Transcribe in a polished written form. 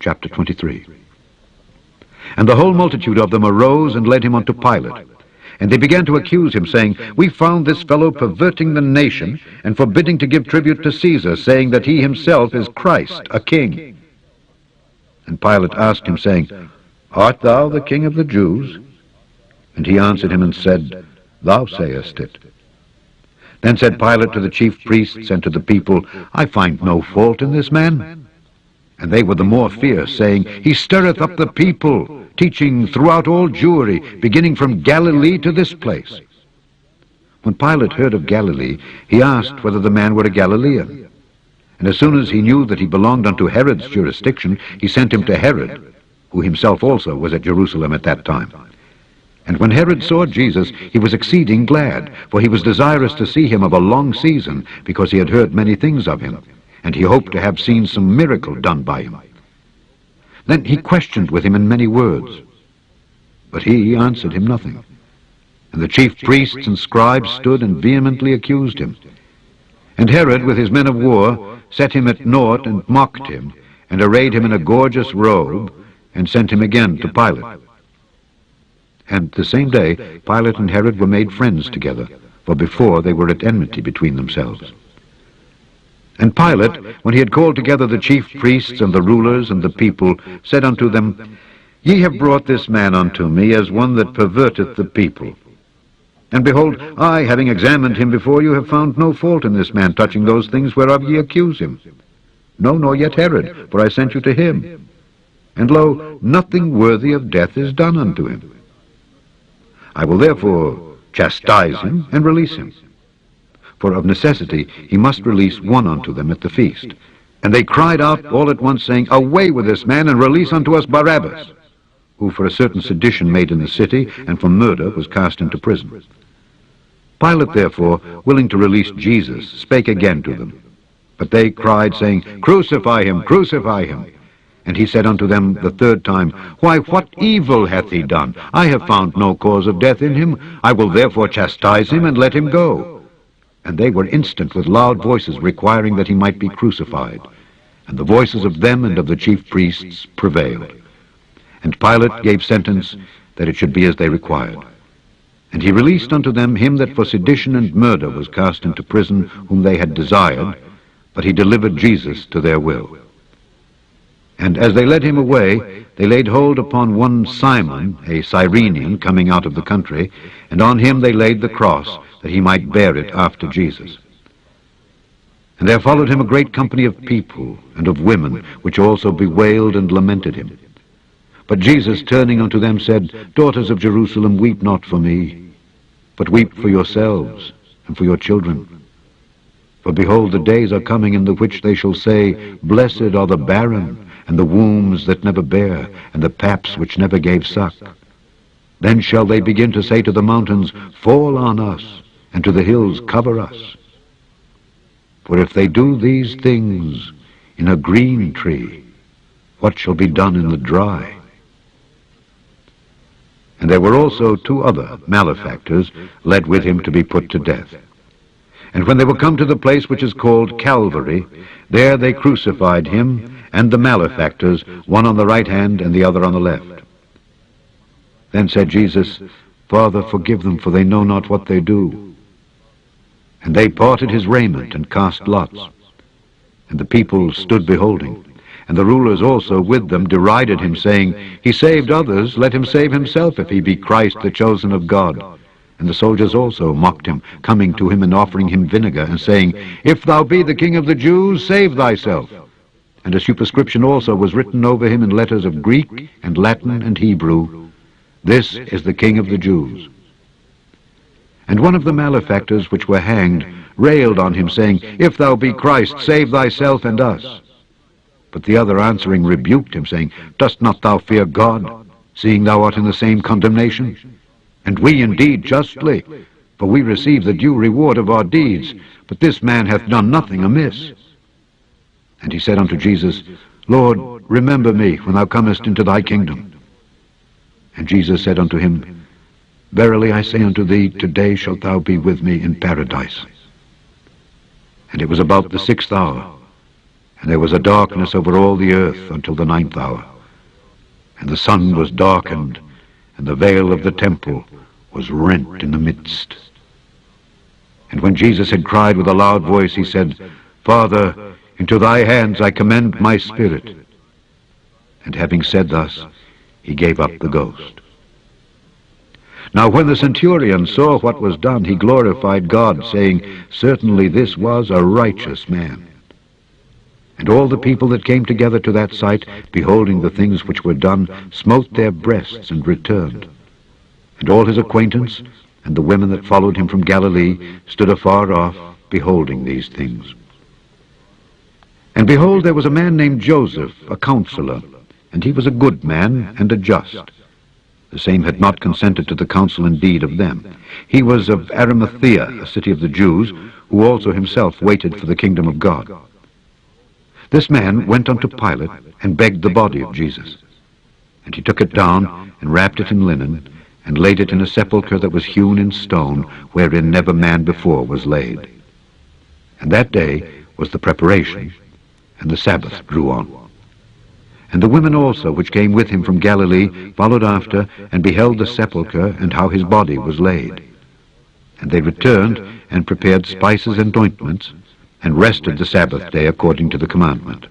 chapter 23. And the whole multitude of them arose and led him unto Pilate. And they began to accuse him, saying, We found this fellow perverting the nation, and forbidding to give tribute to Caesar, saying that he himself is Christ, a king. And Pilate asked him, saying, Art thou the king of the Jews? And he answered him and said, Thou sayest it. Then said Pilate to the chief priests and to the people, I find no fault in this man. And they were the more fierce, saying, He stirreth up the people, teaching throughout all Jewry, beginning from Galilee to this place. When Pilate heard of Galilee, he asked whether the man were a Galilean. And as soon as he knew that he belonged unto Herod's jurisdiction, he sent him to Herod, who himself also was at Jerusalem at that time. And when Herod saw Jesus, he was exceeding glad, for he was desirous to see him of a long season, because he had heard many things of him, and he hoped to have seen some miracle done by him. Then he questioned with him in many words, but he answered him nothing. And the chief priests and scribes stood and vehemently accused him. And Herod, with his men of war, set him at naught and mocked him, and arrayed him in a gorgeous robe, and sent him again to Pilate. And the same day Pilate and Herod were made friends together, for before they were at enmity between themselves. And Pilate, when he had called together the chief priests and the rulers and the people, said unto them, Ye have brought this man unto me as one that perverteth the people. And behold, I, having examined him before you, have found no fault in this man touching those things whereof ye accuse him. No, nor yet Herod, for I sent you to him. And lo, nothing worthy of death is done unto him. I will therefore chastise him and release him. For of necessity he must release one unto them at the feast. And they cried out all at once, saying, Away with this man, and release unto us Barabbas, who for a certain sedition made in the city, and for murder was cast into prison. Pilate therefore, willing to release Jesus, spake again to them. But they cried, saying, Crucify him, crucify him. And he said unto them the third time, Why, what evil hath he done? I have found no cause of death in him. I will therefore chastise him, and let him go. And they were instant with loud voices, requiring that he might be crucified. And the voices of them and of the chief priests prevailed. And Pilate gave sentence that it should be as they required. And he released unto them him that for sedition and murder was cast into prison, whom they had desired, but he delivered Jesus to their will. And as they led him away, they laid hold upon one Simon, a Cyrenian, coming out of the country, and on him they laid the cross, that he might bear it after Jesus. And there followed him a great company of people and of women, which also bewailed and lamented him. But Jesus, turning unto them, said, Daughters of Jerusalem, weep not for me, but weep for yourselves and for your children. For behold, the days are coming in the which they shall say, Blessed are the barren, and the wombs that never bare, and the paps which never gave suck. Then shall they begin to say to the mountains, Fall on us, and to the hills, Cover us. For if they do these things in a green tree, what shall be done in the dry? And there were also two other malefactors led with him to be put to death. And when they were come to the place which is called Calvary, there they crucified him and the malefactors, one on the right hand and the other on the left. Then said Jesus, Father, forgive them, for they know not what they do. And they parted his raiment and cast lots. And the people stood beholding. And the rulers also with them derided him, saying, He saved others, let him save himself, if he be Christ, the chosen of God. And the soldiers also mocked him, coming to him and offering him vinegar, and saying, If thou be the King of the Jews, save thyself. And a superscription also was written over him in letters of Greek and Latin and Hebrew, This is the King of the Jews. And one of the malefactors which were hanged railed on him, saying, If thou be Christ, save thyself and us. But the other answering rebuked him, saying, Dost not thou fear God, seeing thou art in the same condemnation? And we indeed justly, for we receive the due reward of our deeds, but this man hath done nothing amiss. And he said unto Jesus, Lord, remember me when thou comest into thy kingdom. And Jesus said unto him, Verily I say unto thee, today shalt thou be with me in paradise. And it was about the 6th hour, And there was a darkness over all the earth until the 9th hour. And the sun was darkened, and the veil of the temple was rent in the midst. And when Jesus had cried with a loud voice, he said, Father, into thy hands I commend my spirit. And having said thus, he gave up the ghost. Now when the centurion saw what was done, he glorified God, saying, Certainly this was a righteous man. And all the people that came together to that sight, beholding the things which were done, smote their breasts and returned. And all his acquaintance, and the women that followed him from Galilee, stood afar off, beholding these things. And behold, there was a man named Joseph, a counselor, and he was a good man and a just. The same had not consented to the counsel and deed of them. He was of Arimathea, a city of the Jews, who also himself waited for the kingdom of God. This man went unto Pilate and begged the body of Jesus. And he took it down and wrapped it in linen, and laid it in a sepulchre that was hewn in stone, wherein never man before was laid. And that day was the preparation, and the Sabbath drew on. And the women also which came with him from Galilee followed after, and beheld the sepulchre, and how his body was laid. And they returned, and prepared spices and ointments, and rested the Sabbath day according to the commandment.